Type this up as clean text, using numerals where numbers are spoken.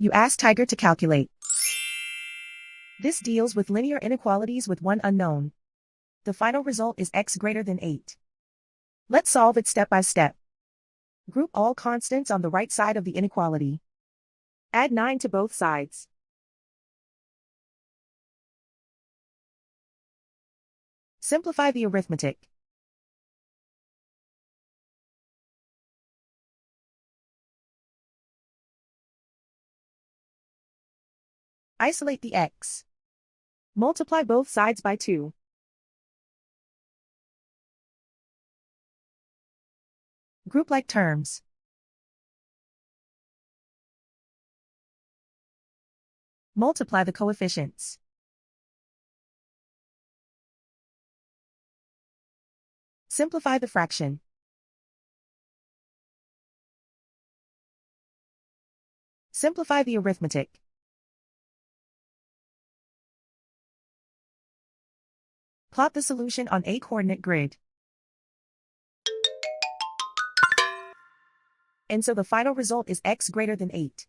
You ask Tiger to calculate. This deals with linear inequalities with one unknown. The final result is x greater than 8. Let's solve it step by step. Group all constants on the right side of the inequality. Add 9 to both sides. Simplify the arithmetic. Isolate the x. Multiply both sides by 2. Group like terms. Multiply the coefficients. Simplify the fraction. Simplify the arithmetic. Plot the solution on a coordinate grid. And so the final result is x greater than 8.